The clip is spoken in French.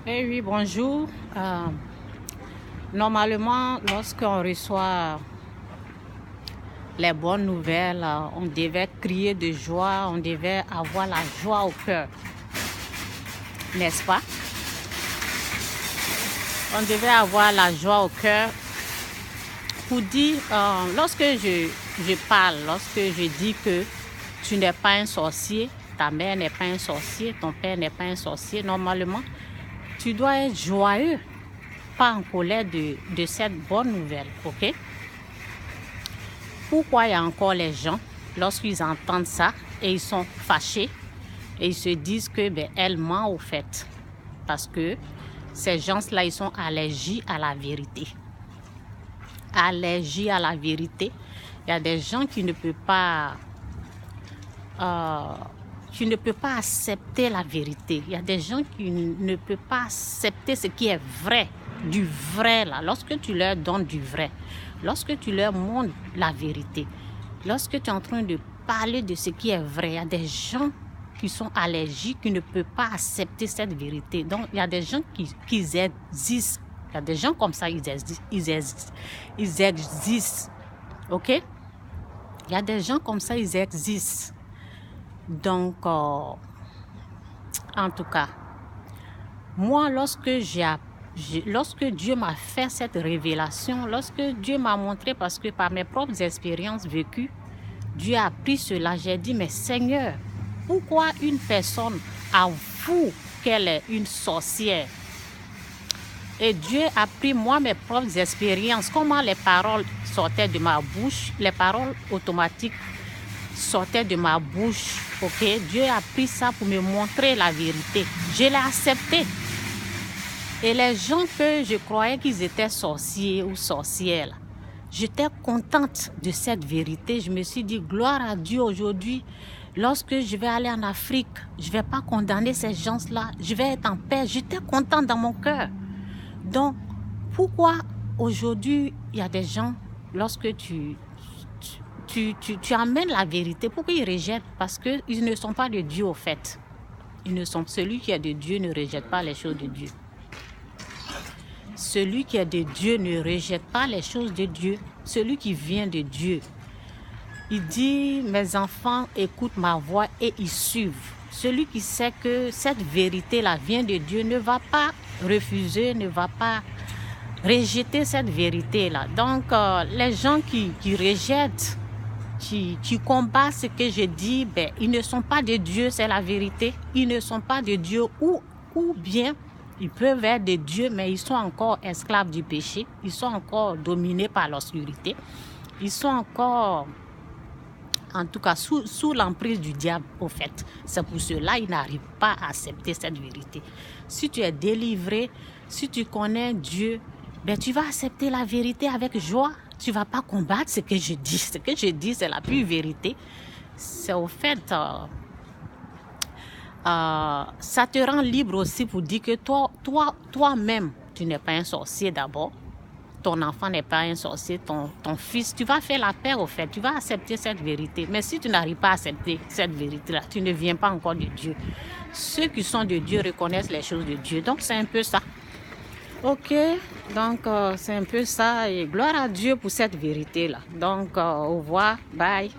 Eh oui, bonjour. Normalement, lorsqu'on reçoit les bonnes nouvelles, on devait crier de joie, on devait avoir la joie au cœur, n'est-ce pas? On devait avoir la joie au cœur pour dire, lorsque je parle, lorsque je dis que tu n'es pas un sorcier, ta mère n'est pas un sorcier, ton père n'est pas un sorcier, normalement, tu dois être joyeux, pas en colère de cette bonne nouvelle, ok? Pourquoi il y a encore les gens, lorsqu'ils entendent ça, et ils sont fâchés, et ils se disent que elle ment au fait. Parce que ces gens-là, ils sont allergiques à la vérité. Allergiques à la vérité. Il y a des gens qui ne peuvent pas... tu ne peux pas accepter la vérité. Il y a des gens qui ne peuvent pas accepter ce qui est vrai, du vrai là. Lorsque tu leur donnes du vrai, lorsque tu leur montres la vérité, lorsque tu es en train de parler de ce qui est vrai, il y a des gens qui sont allergiques, qui ne peuvent pas accepter cette vérité. Donc, il y a des gens qui existent. Il y a des gens comme ça, ils existent. OK? Il y a des gens comme ça, ils existent. Donc, en tout cas, moi, lorsque Dieu m'a fait cette révélation, lorsque Dieu m'a montré, parce que par mes propres expériences vécues, Dieu a pris cela, j'ai dit, mais Seigneur, pourquoi une personne avoue qu'elle est une sorcière? Et Dieu a pris moi mes propres expériences, comment les paroles sortaient de ma bouche, les paroles automatiques sortaient de ma bouche, ok? Dieu a pris ça pour me montrer la vérité. Je l'ai accepté. Et les gens que je croyais qu'ils étaient sorciers ou sorcières, j'étais contente de cette vérité. Je me suis dit, gloire à Dieu aujourd'hui. Lorsque je vais aller en Afrique, je ne vais pas condamner ces gens-là. Je vais être en paix. J'étais contente dans mon cœur. Donc, pourquoi aujourd'hui, il y a des gens, lorsque tu amènes la vérité, pourquoi ils rejettent? Parce qu'ils ne sont pas de Dieu au fait. Celui qui est de Dieu ne rejette pas les choses de Dieu. Celui qui est de Dieu ne rejette pas les choses de Dieu. Celui qui vient de Dieu. Il dit, mes enfants écoutent ma voix et ils suivent. Celui qui sait que cette vérité-là vient de Dieu ne va pas refuser, ne va pas rejeter cette vérité-là. Donc, les gens qui rejettent, qui combattent ce que je dis, ils ne sont pas de Dieu, c'est la vérité. Ils ne sont pas de Dieu ou bien ils peuvent être de Dieu, mais ils sont encore esclaves du péché. Ils sont encore dominés par l'obscurité. Ils sont encore, en tout cas, sous l'emprise du diable, au fait. C'est pour cela qu'ils n'arrivent pas à accepter cette vérité. Si tu es délivré, si tu connais Dieu, tu vas accepter la vérité avec joie. Tu ne vas pas combattre ce que je dis. Ce que je dis, c'est la pure vérité. C'est au fait... ça te rend libre aussi pour dire que toi-même, tu n'es pas un sorcier d'abord. Ton enfant n'est pas un sorcier, ton fils. Tu vas faire la paix au fait. Tu vas accepter cette vérité. Mais si tu n'arrives pas à accepter cette vérité-là, tu ne viens pas encore de Dieu. Ceux qui sont de Dieu reconnaissent les choses de Dieu. Donc, c'est un peu ça. Ok, donc c'est un peu ça. Et gloire à Dieu pour cette vérité-là. Donc, au revoir. Bye.